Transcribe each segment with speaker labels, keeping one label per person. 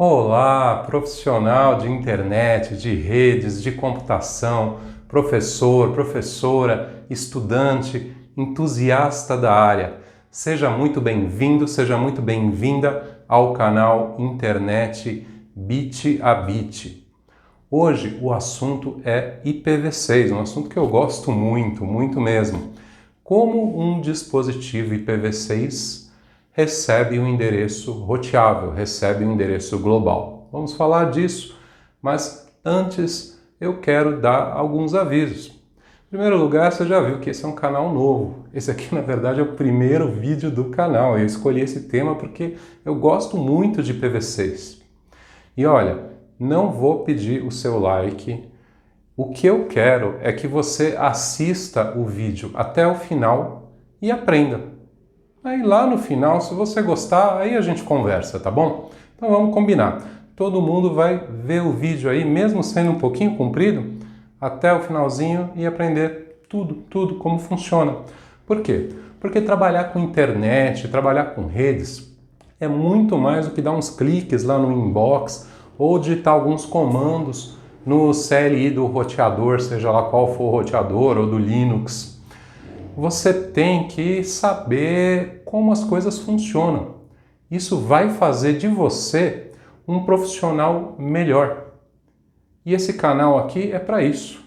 Speaker 1: Olá, profissional de internet, de redes, de computação, professor, professora, estudante, entusiasta da área. Seja muito bem-vindo, seja muito bem-vinda ao canal Internet Bit a Bit. Hoje o assunto é IPv6, um assunto que eu gosto muito, muito mesmo. Como um dispositivo IPv6 recebe um endereço roteável, recebe um endereço global. Vamos falar disso, mas antes eu quero dar alguns avisos. Em primeiro lugar, você já viu que esse é um canal novo. Esse aqui, na verdade, é o primeiro vídeo do canal. Eu escolhi esse tema porque eu gosto muito de IPv6. E olha, não vou pedir o seu like. O que eu quero é que você assista o vídeo até o final e aprenda. Aí lá no final, se você gostar, aí a gente conversa, tá bom? Então vamos combinar. Todo mundo vai ver o vídeo aí, mesmo sendo um pouquinho comprido, até o finalzinho e aprender tudo como funciona. Por quê? Porque trabalhar com internet, trabalhar com redes, é muito mais do que dar uns cliques lá no inbox ou digitar alguns comandos no CLI do roteador, seja lá qual for o roteador, ou do Linux. Você tem que saber como as coisas funcionam. Isso vai fazer de você um profissional melhor. E esse canal aqui é para isso.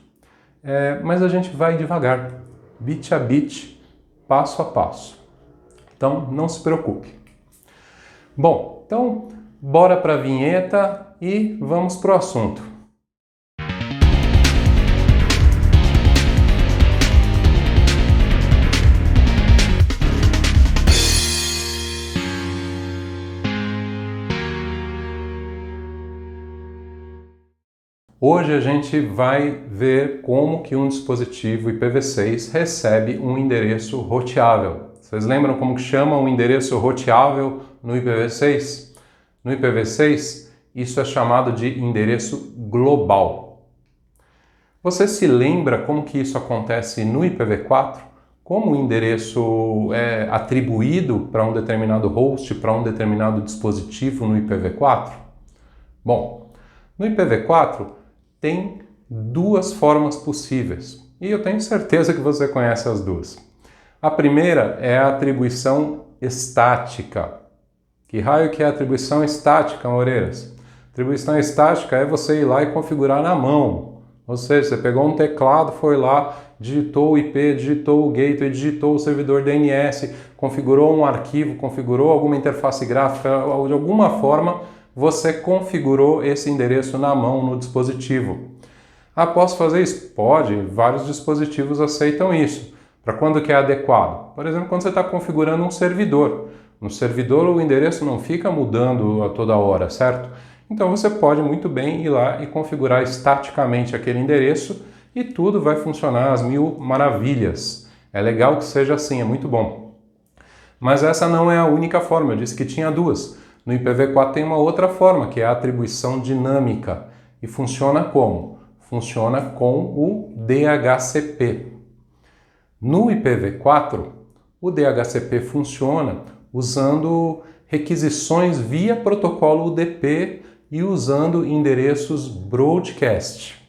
Speaker 1: Mas a gente vai devagar, bit a bit, passo a passo. Então não se preocupe. Bom, então bora para a vinheta e vamos para o assunto. Hoje a gente vai ver como que um dispositivo IPv6 recebe um endereço roteável. Vocês lembram como que chama um endereço roteável no IPv6? No IPv6, isso é chamado de endereço global. Você se lembra como que isso acontece no IPv4? Como o endereço é atribuído para um determinado host, para um determinado dispositivo no IPv4? Bom, no IPv4, tem duas formas possíveis, e eu tenho certeza que você conhece as duas. A primeira é a atribuição estática. Que raio que é a atribuição estática, Moreiras? Atribuição estática é você ir lá e configurar na mão. Ou seja, você pegou um teclado, foi lá, digitou o IP, digitou o gateway, digitou o servidor DNS, configurou um arquivo, configurou alguma interface gráfica, de alguma forma você configurou esse endereço na mão no dispositivo. Ah, posso fazer isso? Pode, vários dispositivos aceitam isso. Para quando que é adequado? Por exemplo, quando você está configurando um servidor. No servidor o endereço não fica mudando a toda hora, certo? Então você pode muito bem ir lá e configurar estaticamente aquele endereço e tudo vai funcionar às mil maravilhas. É legal que seja assim, é muito bom. Mas essa não é a única forma, eu disse que tinha duas. No IPv4 tem uma outra forma, que é a atribuição dinâmica. E funciona como? Funciona com o DHCP. No IPv4, o DHCP funciona usando requisições via protocolo UDP e usando endereços broadcast.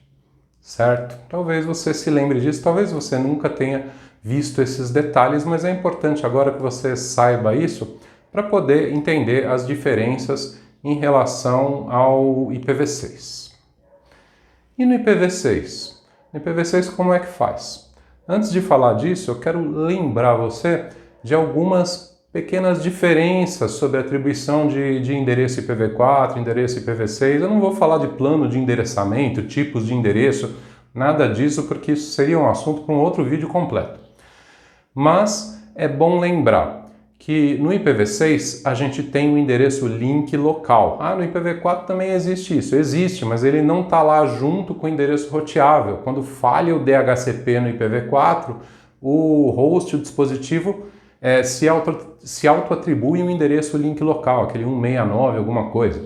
Speaker 1: Certo? Talvez você se lembre disso, talvez você nunca tenha visto esses detalhes, mas é importante agora que você saiba isso, para poder entender as diferenças em relação ao IPv6. E no IPv6? No IPv6 como é que faz? Antes de falar disso, eu quero lembrar você de algumas pequenas diferenças sobre a atribuição de endereço IPv4, endereço IPv6. Eu não vou falar de plano de endereçamento, tipos de endereço, nada disso, porque isso seria um assunto para um outro vídeo completo. Mas é bom lembrar que no IPv6 a gente tem o endereço link local. Ah, no IPv4 também existe isso. Existe, mas ele não está lá junto com o endereço roteável. Quando falha o DHCP no IPv4, o host, o dispositivo, se auto-atribui um endereço link local, aquele 169, alguma coisa.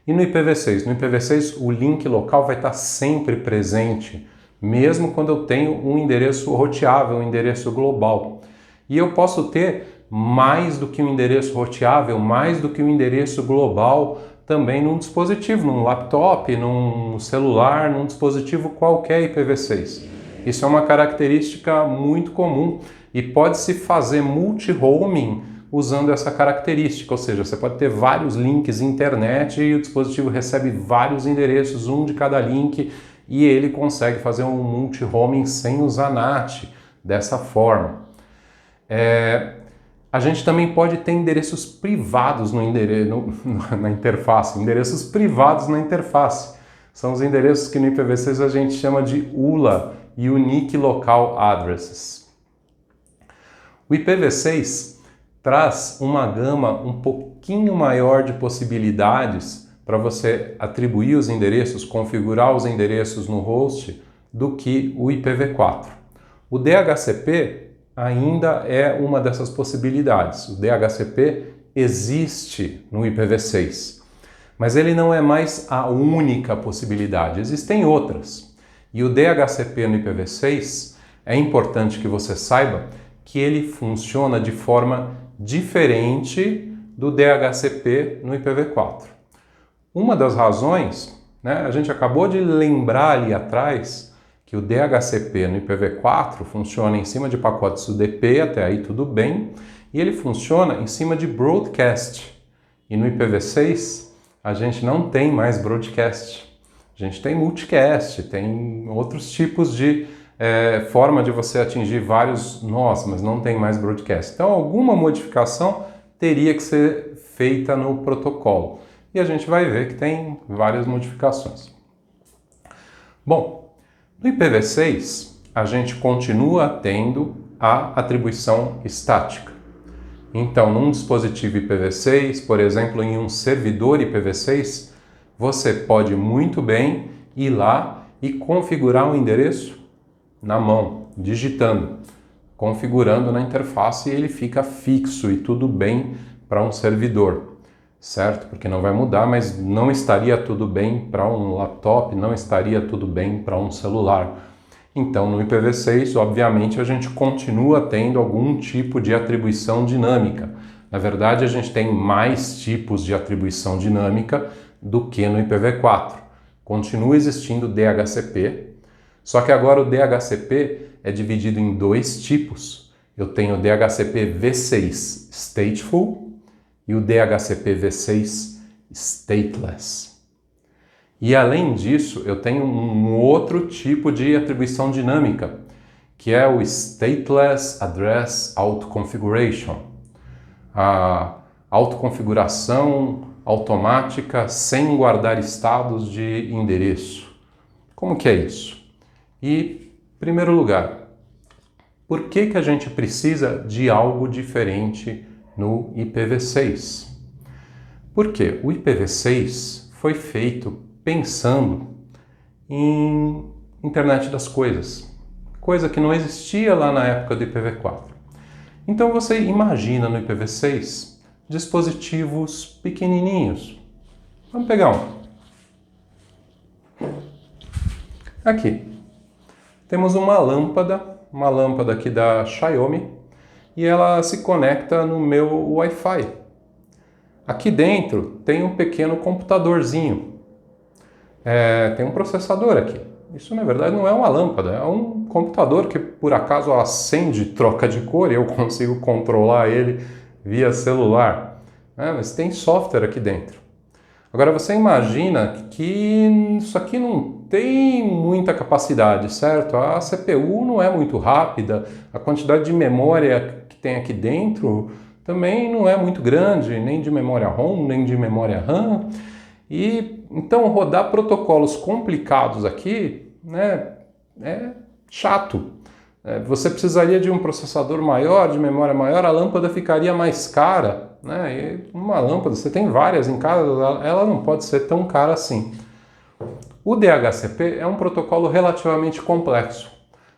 Speaker 1: E no IPv6? No IPv6 o link local vai estar sempre presente, mesmo quando eu tenho um endereço roteável, um endereço global. E eu posso ter mais do que um endereço roteável, mais do que um endereço global também num dispositivo, num laptop, num celular, num dispositivo qualquer IPv6. Isso é uma característica muito comum e pode-se fazer multi-homing usando essa característica, ou seja, você pode ter vários links internet e o dispositivo recebe vários endereços, um de cada link, e ele consegue fazer um multi-homing sem usar NAT dessa forma. A gente também pode ter endereços privados na interface, endereços privados na interface. São os endereços que no IPv6 a gente chama de ULA, Unique Local Addresses. O IPv6 traz uma gama um pouquinho maior de possibilidades para você atribuir os endereços, configurar os endereços no host do que o IPv4. O DHCP ainda é uma dessas possibilidades. O DHCP existe no IPv6, mas ele não é mais a única possibilidade, existem outras. E o DHCP no IPv6, é importante que você saiba que ele funciona de forma diferente do DHCP no IPv4. Uma das razões, a gente acabou de lembrar ali atrás que o DHCP no IPv4 funciona em cima de pacotes UDP, até aí tudo bem, e ele funciona em cima de broadcast. E no IPv6 a gente não tem mais broadcast. A gente tem multicast, tem outros tipos de forma de você atingir vários nós, mas não tem mais broadcast. Então alguma modificação teria que ser feita no protocolo. E a gente vai ver que tem várias modificações. Bom, no IPv6 a gente continua tendo a atribuição estática. Então, num dispositivo IPv6, por exemplo, em um servidor IPv6, você pode muito bem ir lá e configurar um endereço na mão, digitando, configurando na interface, e ele fica fixo e tudo bem para um servidor, certo? Porque não vai mudar, mas não estaria tudo bem para um laptop, não estaria tudo bem para um celular. Então, no IPv6, obviamente, a gente continua tendo algum tipo de atribuição dinâmica. Na verdade, a gente tem mais tipos de atribuição dinâmica do que no IPv4. Continua existindo o DHCP, só que agora o DHCP é dividido em dois tipos. Eu tenho o DHCP v6 Stateful e o DHCP v6 Stateless. E além disso, eu tenho um outro tipo de atribuição dinâmica, que é o Stateless Address Auto-Configuration. A autoconfiguração automática sem guardar estados de endereço. Como que é isso? E, em primeiro lugar, por que a gente precisa de algo diferente no IPv6? Porque o IPv6 foi feito pensando em internet das coisas, coisa que não existia lá na época do IPv4. Então você imagina no IPv6 dispositivos pequenininhos. Vamos pegar um. Aqui temos uma lâmpada aqui da Xiaomi, e ela se conecta no meu Wi-Fi. Aqui dentro tem um pequeno computadorzinho. Tem um processador aqui. Isso, na verdade, não é uma lâmpada, é um computador que, por acaso, acende e troca de cor e eu consigo controlar ele via celular. Mas tem software aqui dentro. Agora, você imagina que isso aqui não tem muita capacidade, certo? A CPU não é muito rápida, a quantidade de memória que tem aqui dentro também não é muito grande, nem de memória ROM, nem de memória RAM. E então rodar protocolos complicados aqui, é chato. Você precisaria de um processador maior, de memória maior, a lâmpada ficaria mais cara, E uma lâmpada, você tem várias em casa, ela não pode ser tão cara assim. O DHCP é um protocolo relativamente complexo.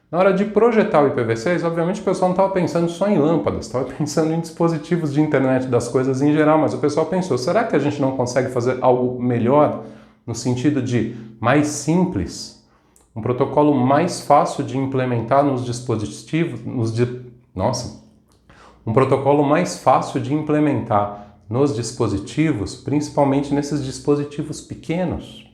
Speaker 1: Na hora de projetar o IPv6, obviamente o pessoal não estava pensando só em lâmpadas, estava pensando em dispositivos de internet das coisas em geral, mas o pessoal pensou, será que a gente não consegue fazer algo melhor no sentido de mais simples? Um protocolo mais fácil de implementar nos dispositivos, um protocolo mais fácil de implementar nos dispositivos, principalmente nesses dispositivos pequenos.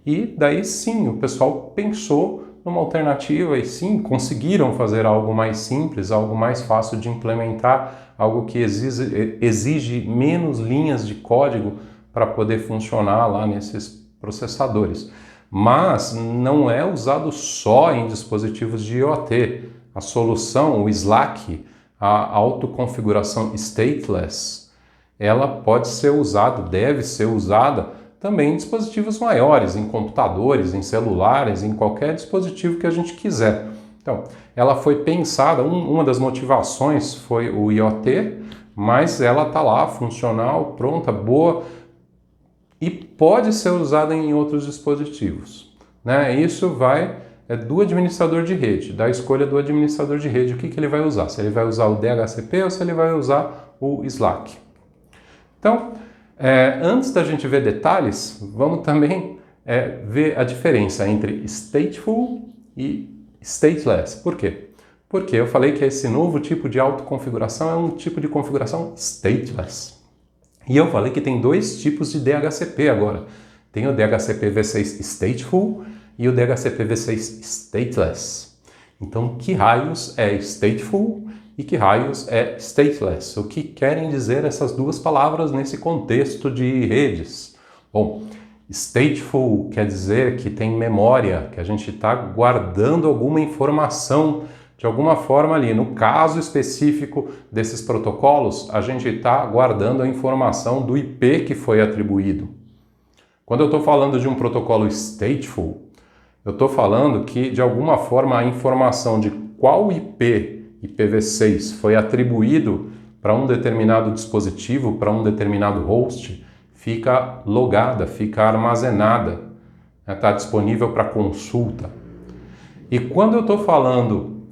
Speaker 1: E daí sim, o pessoal pensou numa alternativa e sim, conseguiram fazer algo mais simples, algo mais fácil de implementar, algo que exige menos linhas de código para poder funcionar lá nesses processadores. Mas não é usado só em dispositivos de IoT. A solução, o Slack, a autoconfiguração stateless, ela pode ser usada, deve ser usada também em dispositivos maiores, em computadores, em celulares, em qualquer dispositivo que a gente quiser. Então, ela foi pensada, uma das motivações foi o IoT, mas ela está lá, funcional, pronta, boa, e pode ser usada em outros dispositivos, né? Isso vai do administrador de rede, da escolha do administrador de rede, o que ele vai usar, se ele vai usar o DHCP ou se ele vai usar o Slack. Então, antes da gente ver detalhes, vamos também ver a diferença entre stateful e stateless. Por quê? Porque eu falei que esse novo tipo de autoconfiguração é um tipo de configuração stateless. E eu falei que tem dois tipos de DHCP agora. Tem o DHCP V6 stateful e o DHCP V6 stateless. Então, que raios é stateful e que raios é stateless? O que querem dizer essas duas palavras nesse contexto de redes? Bom, stateful quer dizer que tem memória, que a gente está guardando alguma informação de alguma forma ali. No caso específico desses protocolos, a gente está guardando a informação do IP que foi atribuído. Quando eu estou falando de um protocolo stateful, eu estou falando que, de alguma forma, a informação de qual IP IPv6 foi atribuído para um determinado dispositivo, para um determinado host, fica logada, fica armazenada, está disponível para consulta. E quando eu estou falando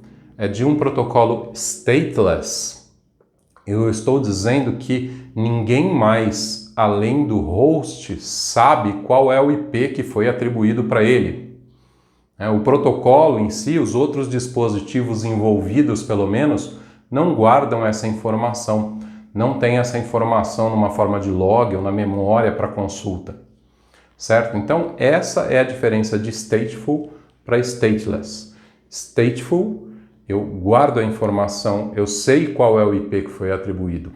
Speaker 1: de um protocolo stateless, eu estou dizendo que ninguém mais, além do host, sabe qual é o IP que foi atribuído para ele. O protocolo em si, os outros dispositivos envolvidos, pelo menos, não guardam essa informação, não tem essa informação numa forma de log ou na memória para consulta, certo? Então, essa é a diferença de stateful para stateless. Stateful, eu guardo a informação, eu sei qual é o IP que foi atribuído.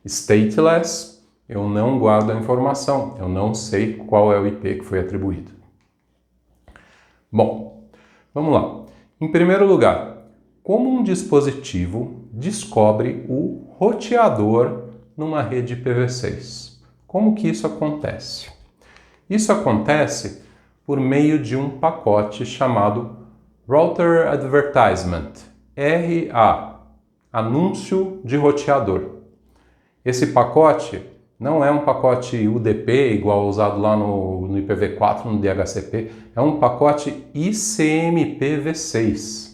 Speaker 1: Stateless, eu não guardo a informação, eu não sei qual é o IP que foi atribuído. Bom, vamos lá. Em primeiro lugar, como um dispositivo descobre o roteador numa rede IPv6? Como que isso acontece? Isso acontece por meio de um pacote chamado Router Advertisement, RA, anúncio de roteador. Esse pacote não é um pacote UDP igual usado lá no IPv4, no DHCP, é um pacote ICMPv6.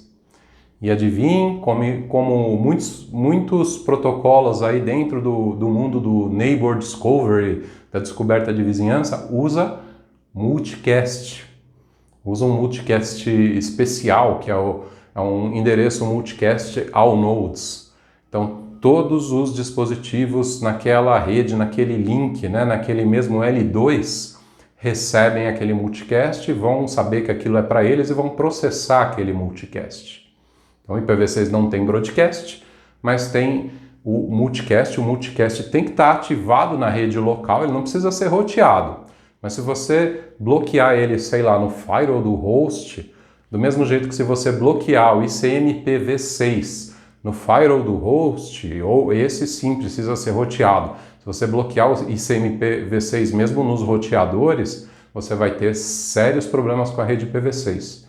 Speaker 1: E adivinhem, como muitos protocolos aí dentro do mundo do Neighbor Discovery, da descoberta de vizinhança, usa multicast. Usa um multicast especial, que é um endereço multicast all nodes. Então, todos os dispositivos naquela rede, naquele link, né, naquele mesmo L2, recebem aquele multicast, vão saber que aquilo é para eles e vão processar aquele multicast. Então, o IPv6 não tem broadcast, mas tem o multicast. O multicast tem que estar ativado na rede local, ele não precisa ser roteado. Mas se você bloquear ele, sei lá, no firewall do host, do mesmo jeito que se você bloquear o ICMPv6 no firewall do host, ou esse sim precisa ser roteado. Se você bloquear o ICMPv6 mesmo nos roteadores, você vai ter sérios problemas com a rede IPv6.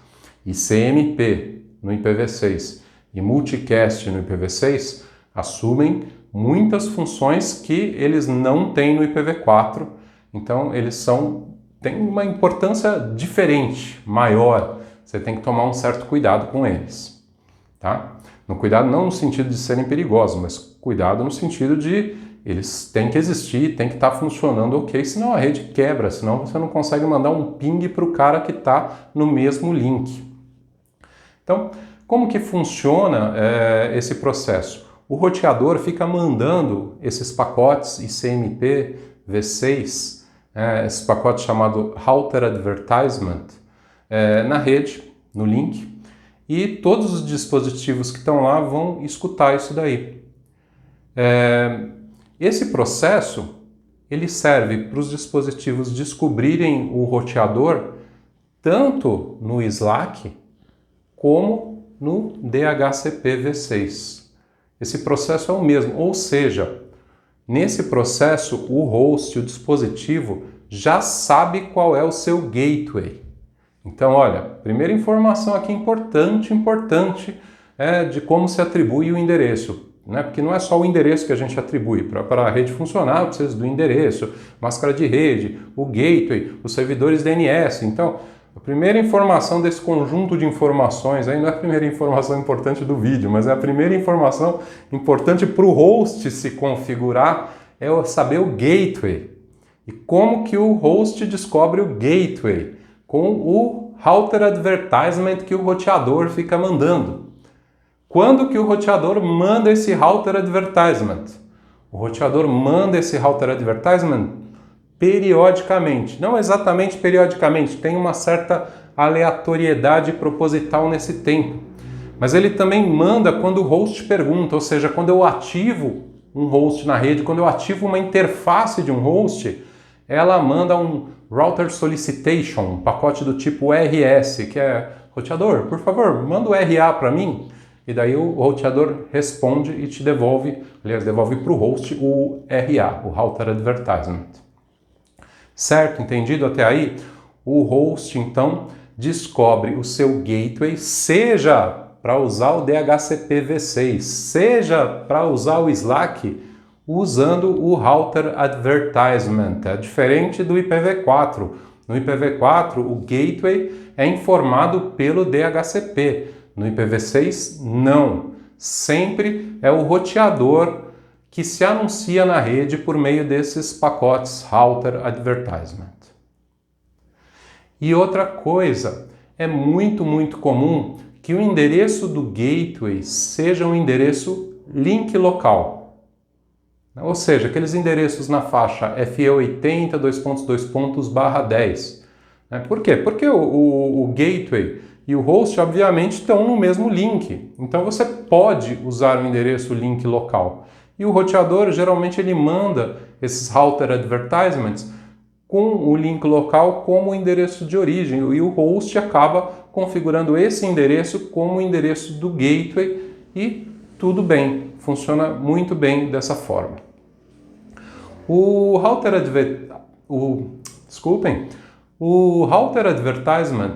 Speaker 1: ICMP no IPv6 e multicast no IPv6 assumem muitas funções que eles não têm no IPv4, então eles têm uma importância diferente, maior, você tem que tomar um certo cuidado com eles, tá? No cuidado não no sentido de serem perigosos, mas cuidado no sentido de eles têm que existir, têm que estar funcionando ok, senão a rede quebra, senão você não consegue mandar um ping para o cara que está no mesmo link. Então, como que funciona esse processo? o roteador fica mandando esses pacotes ICMP v6, esse pacote chamado Router Advertisement, na rede, no link, e todos os dispositivos que estão lá vão escutar isso daí. Esse processo ele serve para os dispositivos descobrirem o roteador tanto no Slack como no DHCP v6. Esse processo é o mesmo, ou seja, nesse processo o host, o dispositivo, já sabe qual é o seu gateway. Então, olha, primeira informação aqui importante de como se atribui o endereço. Porque não é só o endereço que a gente atribui. Para a rede funcionar, precisa do endereço, máscara de rede, o gateway, os servidores DNS. Então, a primeira informação desse conjunto de informações, aí não é a primeira informação importante do vídeo, mas é a primeira informação importante para o host se configurar, é saber o gateway. E como que o host descobre o gateway? Com o Router Advertisement que o roteador fica mandando. Quando que o roteador manda esse Router Advertisement? O roteador manda esse Router Advertisement periodicamente. Não exatamente periodicamente, tem uma certa aleatoriedade proposital nesse tempo. Mas ele também manda quando o host pergunta, ou seja, quando eu ativo um host na rede, quando eu ativo uma interface de um host, ela manda um Router Solicitation, um pacote do tipo RS, que é, roteador, por favor, manda o RA para mim. E daí o roteador responde e te devolve, aliás, devolve para o host o RA, o Router Advertisement. Certo? Entendido até aí? O host, então, descobre o seu gateway, seja para usar o DHCP v6, seja para usar o Slack, usando o Router Advertisement. É diferente do IPv4. No IPv4, o gateway é informado pelo DHCP. No IPv6, não. Sempre é o roteador que se anuncia na rede por meio desses pacotes Router Advertisement. E outra coisa, é muito comum que o endereço do gateway seja um endereço link local. Ou seja, aqueles endereços na faixa FE80 /10. Por quê? Porque o gateway e o host, obviamente, estão no mesmo link. Então você pode usar o endereço link local. E o roteador, geralmente, ele manda esses Router Advertisements com o link local como endereço de origem. E o host acaba configurando esse endereço como o endereço do gateway e tudo bem, funciona muito bem dessa forma. O Router Advertisement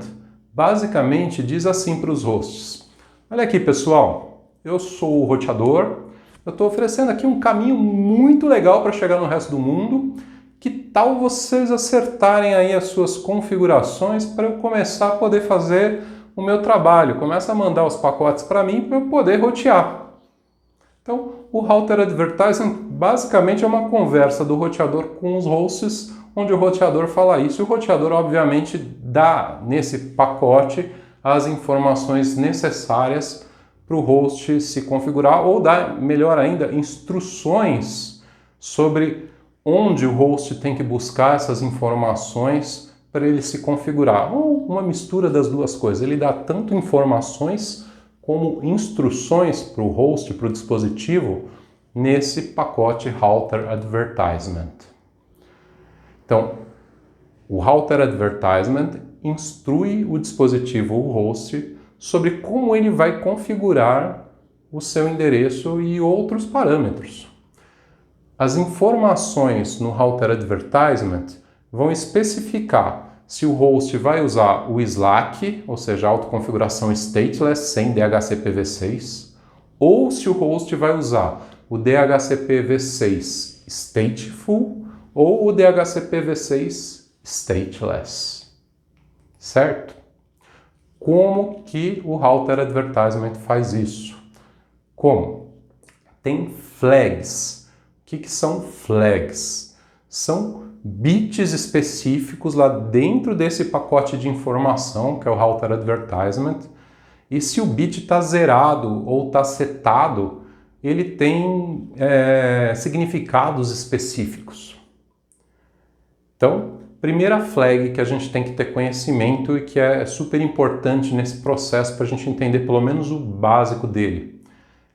Speaker 1: basicamente diz assim para os hosts: olha aqui, pessoal, eu sou o roteador, eu estou oferecendo aqui um caminho muito legal para chegar no resto do mundo. Que tal vocês acertarem aí as suas configurações para eu começar a poder fazer o meu trabalho? Começa a mandar os pacotes para mim para eu poder rotear. Então, o Router Advertisement basicamente é uma conversa do roteador com os hosts, onde o roteador fala isso e o roteador, obviamente, dá nesse pacote as informações necessárias para o host se configurar ou dá, melhor ainda, instruções sobre onde o host tem que buscar essas informações para ele se configurar. Ou uma mistura das duas coisas. Ele dá tanto informações como instruções para o host, para o dispositivo, nesse pacote Router Advertisement. Então, o Router Advertisement instrui o dispositivo, o host, sobre como ele vai configurar o seu endereço e outros parâmetros. As informações no Router Advertisement vão especificar se o host vai usar o Slack, ou seja, a autoconfiguração stateless sem DHCP v6, ou se o host vai usar o DHCP v6 stateful ou o DHCP v6 stateless. Certo? Como que o Router Advertisement faz isso? Como? Tem flags. O que são flags? São bits específicos lá dentro desse pacote de informação, que é o Router Advertisement, e se o bit está zerado ou está setado, ele tem significados específicos. Então, primeira flag que a gente tem que ter conhecimento e que é super importante nesse processo para a gente entender pelo menos o básico dele.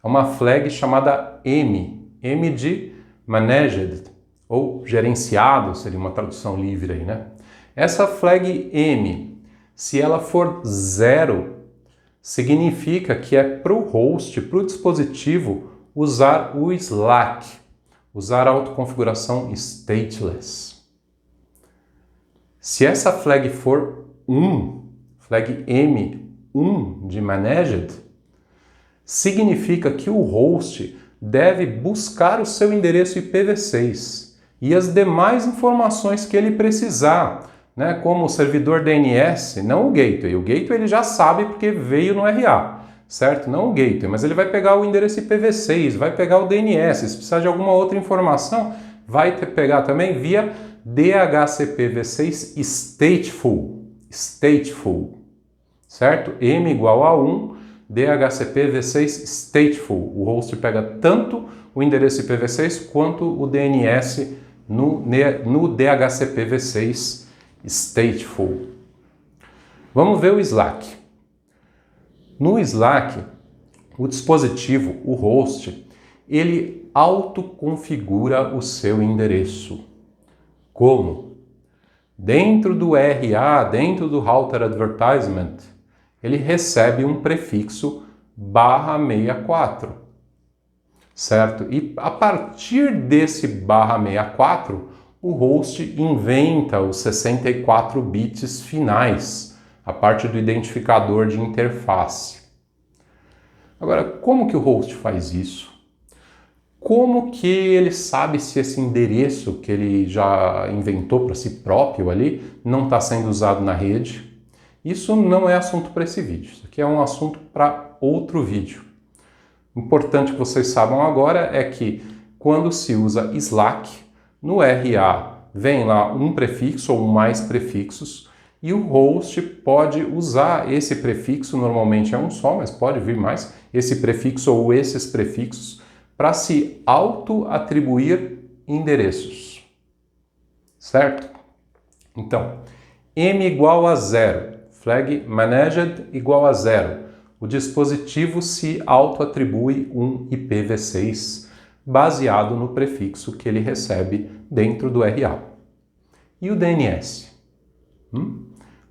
Speaker 1: É uma flag chamada M. M de Managed, ou gerenciado, seria uma tradução livre aí, né? Essa flag M, se ela for 0, significa que é para o host, para o dispositivo, usar o Slack, usar a autoconfiguração stateless. Se essa flag for 1, flag M, 1 de Managed, significa que o host deve buscar o seu endereço IPv6 e as demais informações que ele precisar, né, como o servidor DNS, não o gateway. O gateway ele já sabe porque veio no RA, certo? Não o gateway, mas ele vai pegar o endereço IPv6, vai pegar o DNS. Se precisar de alguma outra informação, vai pegar também via DHCPv6 stateful, certo? M igual a 1, DHCPv6 stateful. O host pega tanto o endereço IPv6 quanto o DNS no DHCPv6 stateful. Vamos ver o Slack. No Slack, o dispositivo, o host, ele autoconfigura o seu endereço. Como? Dentro do RA, dentro do Router Advertisement, ele recebe um prefixo /64, certo? E a partir desse /64, o host inventa os 64 bits finais, a parte do identificador de interface. Agora, como que o host faz isso? Como que ele sabe se esse endereço que ele já inventou para si próprio ali não está sendo usado na rede? Isso não é assunto para esse vídeo, isso aqui é um assunto para outro vídeo. Importante que vocês saibam agora é que quando se usa Slack, no RA vem lá um prefixo ou mais prefixos e o host pode usar esse prefixo, normalmente é um só, mas pode vir mais, esse prefixo ou esses prefixos para se auto-atribuir endereços, certo? Então, M igual a 0, flag managed igual a 0. O dispositivo se auto-atribui um IPv6 baseado no prefixo que ele recebe dentro do RA. E o DNS?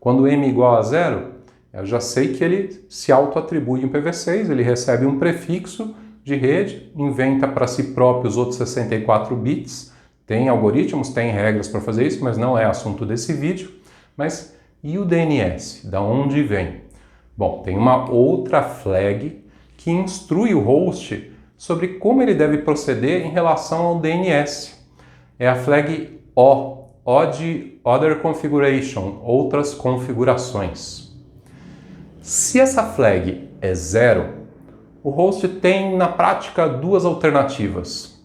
Speaker 1: Quando M igual a 0, eu já sei que ele se auto-atribui um IPv6, ele recebe um prefixo de rede, inventa para si próprio os outros 64 bits, tem algoritmos, tem regras para fazer isso, mas não é assunto desse vídeo. Mas e o DNS? Da onde vem? Bom, tem uma outra flag que instrui o host sobre como ele deve proceder em relação ao DNS. É a flag O de Other Configuration, outras configurações. Se essa flag é 0, o host tem na prática duas alternativas.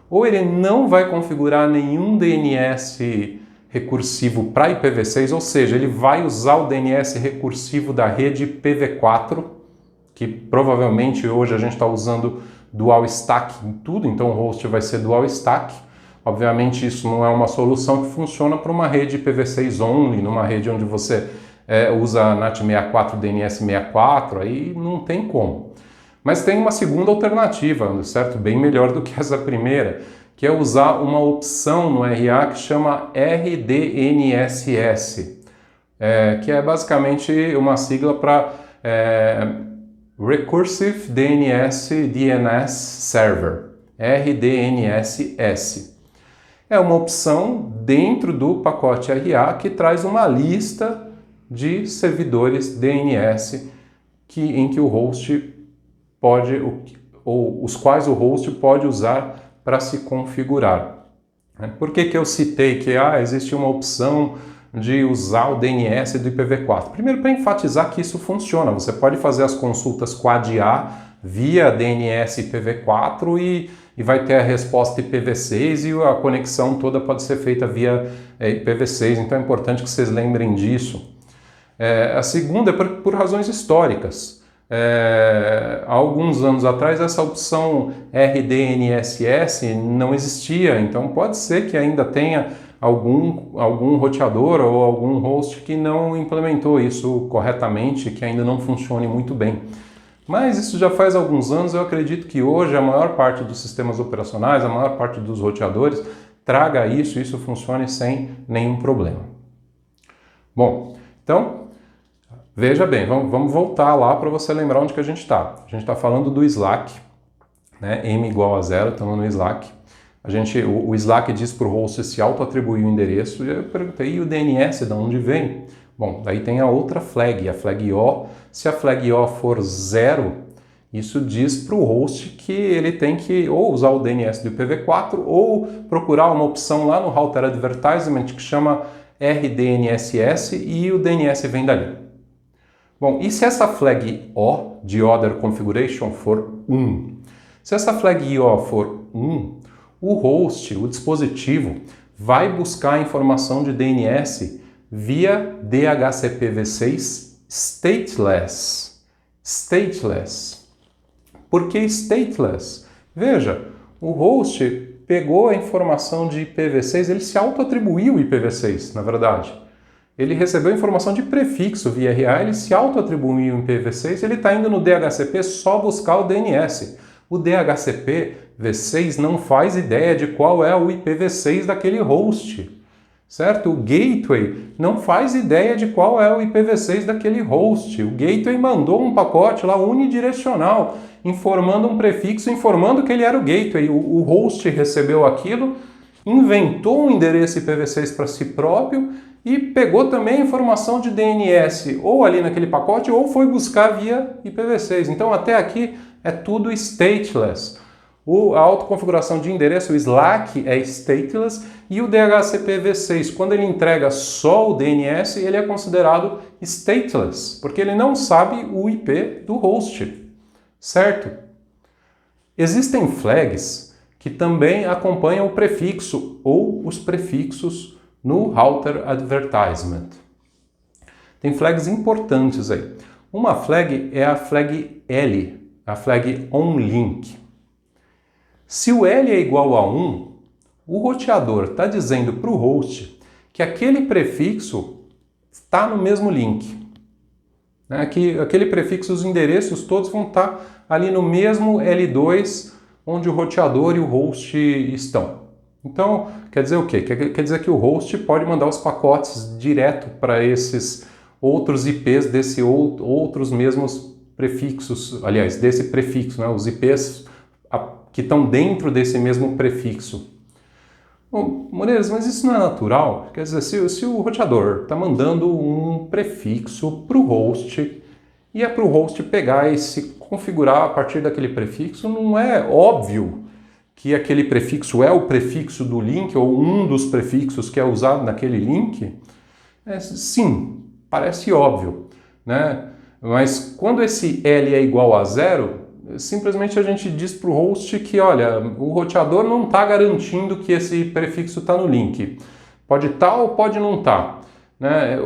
Speaker 1: Ou ele não vai configurar nenhum DNS recursivo para IPv6, ou seja, ele vai usar o DNS recursivo da rede IPv4, que provavelmente hoje a gente está usando dual stack em tudo, então o host vai ser dual stack. Obviamente isso não é uma solução que funciona para uma rede IPv6 only, numa rede onde você usa NAT64, DNS64, aí não tem como. Mas tem uma segunda alternativa, certo? Bem melhor do que essa primeira, que é usar uma opção no RA que chama RDNSS, que é basicamente uma sigla para Recursive DNS Server, RDNSS. É uma opção dentro do pacote RA que traz uma lista de servidores DNS em que o host pode, ou os quais o host pode usar para se configurar. Por que eu citei que existe uma opção de usar o DNS do IPv4? Primeiro, para enfatizar que isso funciona. Você pode fazer as consultas quad-A via DNS IPv4 e vai ter a resposta IPv6 e a conexão toda pode ser feita via IPv6. Então é importante que vocês lembrem disso. A segunda é por razões históricas. há alguns anos atrás essa opção RDNSS não existia, então pode ser que ainda tenha algum roteador ou algum host que não implementou isso corretamente, que ainda não funcione muito bem. Mas isso já faz alguns anos, eu acredito que hoje a maior parte dos sistemas operacionais, a maior parte dos roteadores traga isso e isso funcione sem nenhum problema. Bom, então, veja bem, vamos voltar lá para você lembrar onde que a gente está. A gente está falando do Slack, né? M igual a 0, estamos no Slack. O Slack diz para o host se auto-atribuir o endereço, e eu perguntei, e o DNS de onde vem? Bom, daí tem a outra flag, a flag O. Se a flag O for 0, isso diz para o host que ele tem que ou usar o DNS do IPv4 ou procurar uma opção lá no Router Advertisement que chama RDNSS e o DNS vem dali. Bom, e se essa flag O de Other Configuration for 1? Se essa flag O for 1, o host, o dispositivo, vai buscar a informação de DNS via DHCP-v6 stateless. Stateless. Por que stateless? Veja, o host pegou a informação de IPv6, ele se auto-atribuiu o IPv6, na verdade. Ele recebeu informação de prefixo via RA, ele se auto-atribuiu o IPv6, ele está indo no DHCP só buscar o DNS. O DHCP-v6 não faz ideia de qual é o IPv6 daquele host, certo? O gateway não faz ideia de qual é o IPv6 daquele host. O gateway mandou um pacote lá unidirecional, informando um prefixo, informando que ele era o gateway. O host recebeu aquilo, inventou um endereço IPv6 para si próprio e pegou também a informação de DNS ou ali naquele pacote ou foi buscar via IPv6. Então até aqui é tudo stateless. A autoconfiguração de endereço, o Slack, é stateless e o DHCP-v6, quando ele entrega só o DNS, ele é considerado stateless, porque ele não sabe o IP do host, certo? Existem flags que também acompanham o prefixo ou os prefixos no Router Advertisement. Tem flags importantes aí. Uma flag é a flag L, a flag onLink. Se o L é igual a 1, o roteador está dizendo para o host que aquele prefixo está no mesmo link. Que aquele prefixo, os endereços todos vão estar ali no mesmo L2 onde o roteador e o host estão. Então, quer dizer o quê? Quer dizer que o host pode mandar os pacotes direto para esses outros IPs desse outros mesmos prefixos, aliás, desse prefixo, né? Os IPs que estão dentro desse mesmo prefixo. Bom, Moreiras, mas isso não é natural? Quer dizer, se o roteador está mandando um prefixo para o host e é para o host pegar e se configurar a partir daquele prefixo, não é óbvio que aquele prefixo é o prefixo do link ou um dos prefixos que é usado naquele link? Sim, parece óbvio, né? Mas quando esse L é igual a 0, simplesmente a gente diz para o host que, olha, o roteador não está garantindo que esse prefixo está no link. Pode estar ou pode não estar. Né?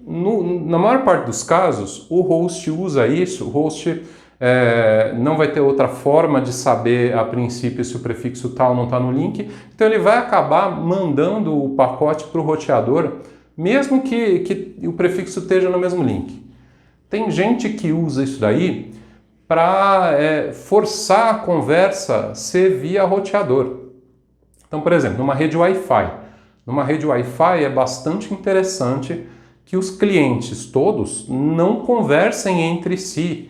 Speaker 1: Na maior parte dos casos, o host usa isso, o host não vai ter outra forma de saber a princípio se o prefixo está ou não está no link, então ele vai acabar mandando o pacote para o roteador, mesmo que o prefixo esteja no mesmo link. Tem gente que usa isso daí para forçar a conversa ser via roteador. Então, por exemplo, numa rede Wi-Fi. Numa rede Wi-Fi é bastante interessante que os clientes todos não conversem entre si.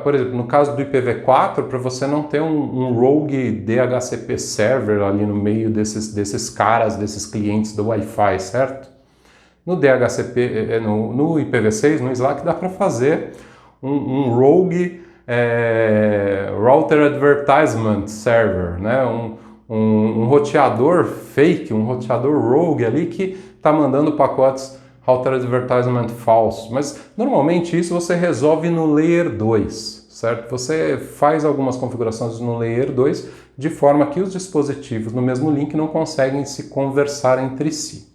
Speaker 1: Por exemplo, no caso do IPv4, para você não ter um rogue DHCP server ali no meio desses caras, desses clientes do Wi-Fi, certo? No DHCP, no IPv6, no Slack, dá para fazer um rogue Router Advertisement Server, né? Um roteador fake, um roteador rogue ali que está mandando pacotes Router Advertisement falso. Mas normalmente isso você resolve no Layer 2, certo? Você faz algumas configurações no Layer 2 de forma que os dispositivos no mesmo link não conseguem se conversar entre si.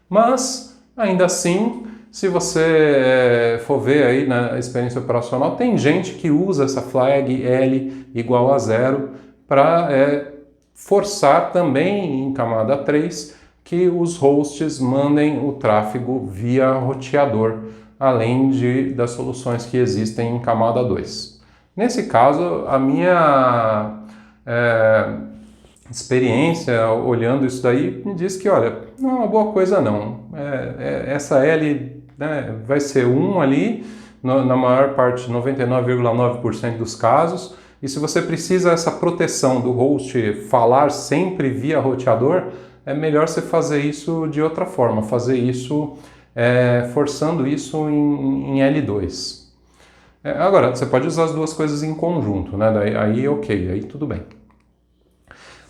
Speaker 1: Mas, ainda assim, Se você for ver aí na experiência operacional, tem gente que usa essa flag L igual a 0 para forçar também em camada 3 que os hosts mandem o tráfego via roteador, além das soluções que existem em camada 2. Nesse caso, a minha experiência olhando isso daí me diz que, olha, não é uma boa coisa não. Essa L, né, vai ser 1 ali, na maior parte, 99,9% dos casos, e se você precisa essa proteção do host falar sempre via roteador, é melhor você fazer isso de outra forma, fazer isso forçando isso em L2. Agora, você pode usar as duas coisas em conjunto, né? Aí ok, aí tudo bem.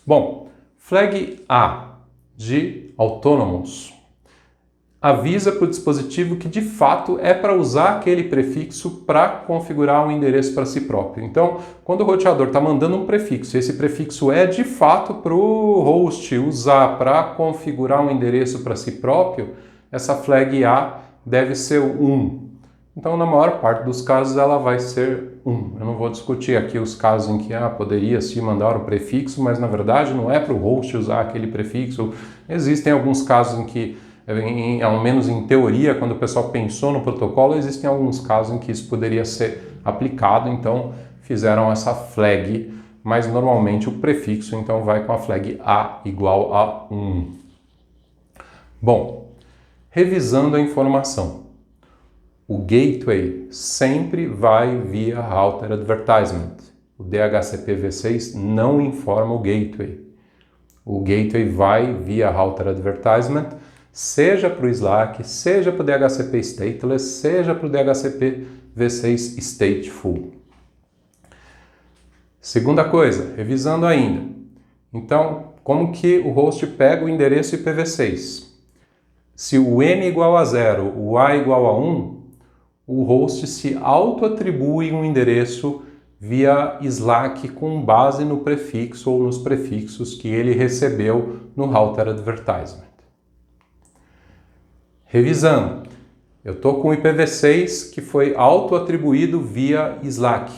Speaker 1: Bom, flag A de Autonomous avisa para o dispositivo que de fato é para usar aquele prefixo para configurar um endereço para si próprio. Então, quando o roteador está mandando um prefixo, esse prefixo é de fato para o host usar para configurar um endereço para si próprio, essa flag A deve ser 1. Então, na maior parte dos casos, ela vai ser 1. Eu não vou discutir aqui os casos em que poderia se mandar um prefixo, mas na verdade não é para o host usar aquele prefixo. Existem alguns casos em que, ao menos em teoria, quando o pessoal pensou no protocolo, existem alguns casos em que isso poderia ser aplicado, então fizeram essa flag, mas normalmente o prefixo então vai com a flag A igual a 1. Bom, revisando a informação. O gateway sempre vai via Router Advertisement. O DHCP v6 não informa o gateway. O gateway vai via Router Advertisement, seja para o Slack, seja para o DHCP Stateless, seja para o DHCP v6 Stateful. Segunda coisa, revisando ainda. Então, como que o host pega o endereço IPv6? Se o N igual a 0, o A igual a 1, o host se auto-atribui um endereço via Slack com base no prefixo ou nos prefixos que ele recebeu no Router Advertisement. Revisando, eu estou com o IPv6 que foi auto-atribuído via Slack.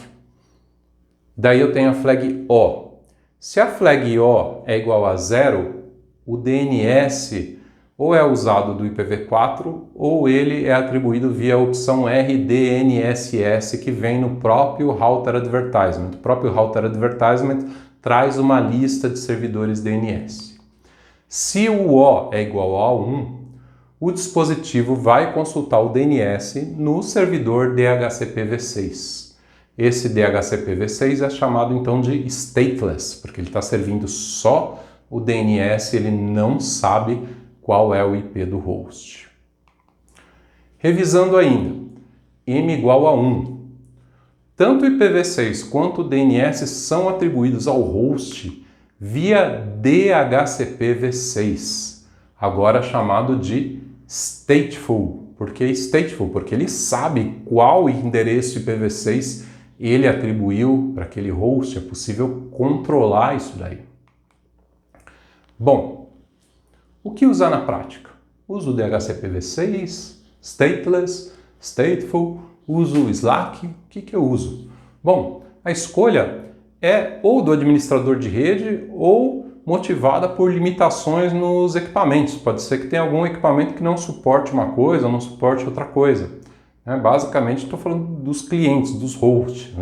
Speaker 1: Daí eu tenho a flag O. Se a flag O é igual a 0, o DNS ou é usado do IPv4 ou ele é atribuído via a opção RDNSS que vem no próprio Router Advertisement. O próprio Router Advertisement traz uma lista de servidores DNS. Se o O é igual a 1, o dispositivo vai consultar o DNS no servidor DHCP v6. Esse DHCP v6 é chamado então de stateless, porque ele está servindo só o DNS, ele não sabe qual é o IP do host. Revisando ainda, M igual a 1. Tanto o IPv6 quanto o DNS são atribuídos ao host via DHCP v6, agora chamado de stateful. Por que stateful? Porque ele sabe qual endereço IPv6 ele atribuiu para aquele host, é possível controlar isso daí. Bom, o que usar na prática? Uso o DHCP v6, stateless, stateful, uso o Slack, o que eu uso? Bom, a escolha é ou do administrador de rede ou motivada por limitações nos equipamentos. Pode ser que tenha algum equipamento que não suporte uma coisa ou não suporte outra coisa. Basicamente, estou falando dos clientes, dos hosts.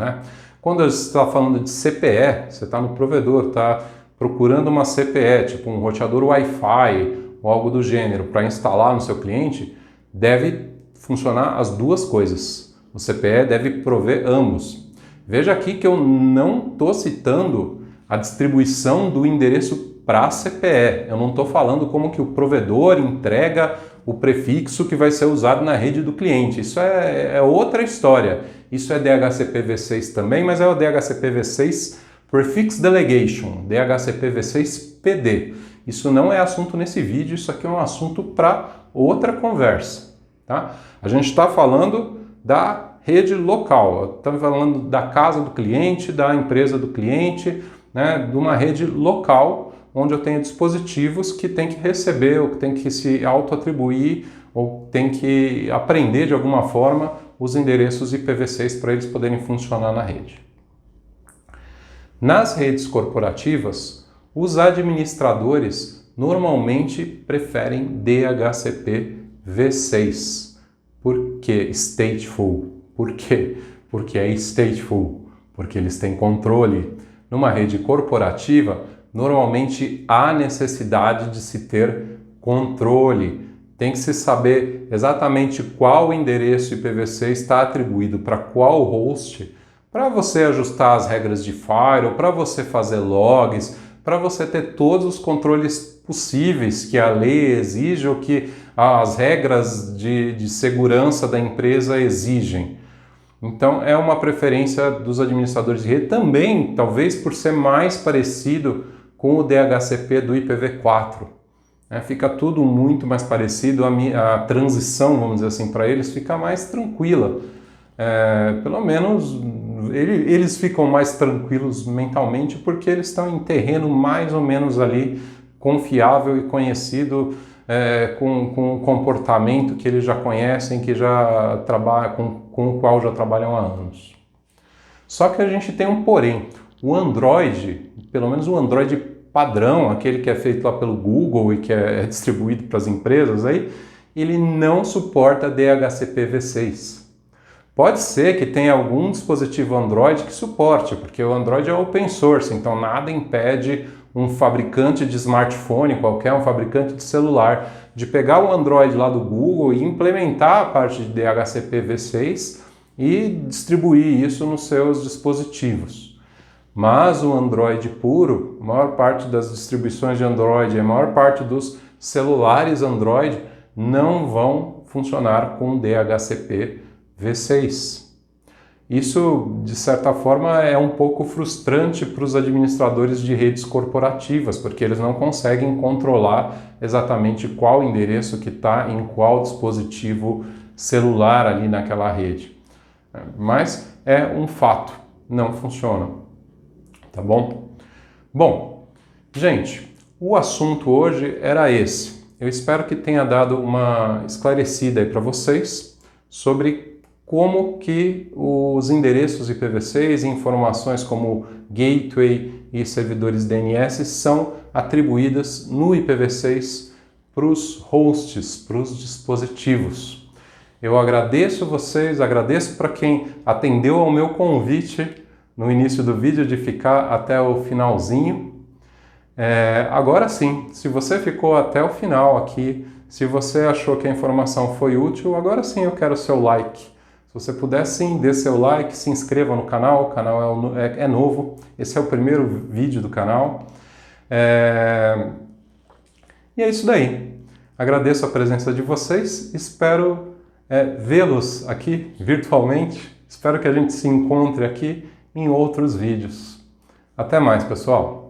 Speaker 1: Quando você está falando de CPE, você está no provedor, está procurando uma CPE, tipo um roteador Wi-Fi ou algo do gênero, para instalar no seu cliente, deve funcionar as duas coisas. O CPE deve prover ambos. Veja aqui que eu não estou citando a distribuição do endereço para a CPE. Eu não estou falando como que o provedor entrega o prefixo que vai ser usado na rede do cliente. Isso é outra história. Isso é DHCP v6 também, mas é o DHCP v6 Prefix Delegation, DHCP v6 PD. Isso não é assunto nesse vídeo, isso aqui é um assunto para outra conversa. Tá? A gente está falando da rede local, estamos falando da casa do cliente, da empresa do cliente, de uma rede local, onde eu tenho dispositivos que têm que receber, ou que têm que se auto-atribuir, ou têm que aprender de alguma forma os endereços IPv6 para eles poderem funcionar na rede. Nas redes corporativas, os administradores normalmente preferem DHCP v6. Por que stateful? Por quê? Porque é stateful, porque eles têm controle. Numa rede corporativa, normalmente há necessidade de se ter controle. Tem que se saber exatamente qual endereço IPv6 está atribuído para qual host, para você ajustar as regras de firewall, para você fazer logs, para você ter todos os controles possíveis que a lei exige ou que as regras de segurança da empresa exigem. Então é uma preferência dos administradores de rede também, talvez por ser mais parecido com o DHCP do IPv4. Fica tudo muito mais parecido, a transição, vamos dizer assim, para eles fica mais tranquila. Pelo menos eles ficam mais tranquilos mentalmente porque eles estão em terreno mais ou menos ali confiável e conhecido, com um comportamento que eles já conhecem, que já trabalham, com o qual já trabalham há anos. Só que a gente tem um porém. O Android, pelo menos o Android padrão, aquele que é feito lá pelo Google e que é distribuído para as empresas, ele não suporta DHCP v6. Pode ser que tenha algum dispositivo Android que suporte, porque o Android é open source, então nada impede um fabricante de smartphone, qualquer um fabricante de celular, de pegar o Android lá do Google e implementar a parte de DHCP v6 e distribuir isso nos seus dispositivos. Mas o Android puro, a maior parte das distribuições de Android, a maior parte dos celulares Android não vão funcionar com DHCP v6. Isso, de certa forma, é um pouco frustrante para os administradores de redes corporativas, porque eles não conseguem controlar exatamente qual endereço que está em qual dispositivo celular ali naquela rede. Mas é um fato, não funciona. Tá bom? Bom, gente, o assunto hoje era esse. Eu espero que tenha dado uma esclarecida aí para vocês sobre como que os endereços IPv6 e informações como gateway e servidores DNS são atribuídas no IPv6 para os hosts, para os dispositivos. Eu agradeço vocês, agradeço para quem atendeu ao meu convite no início do vídeo de ficar até o finalzinho. Agora sim, se você ficou até o final aqui, se você achou que a informação foi útil, agora sim eu quero o seu like. Se você puder, sim, dê seu like, se inscreva no canal, o canal é novo, esse é o primeiro vídeo do canal. E é isso daí. Agradeço a presença de vocês, espero vê-los aqui virtualmente, espero que a gente se encontre aqui em outros vídeos. Até mais, pessoal!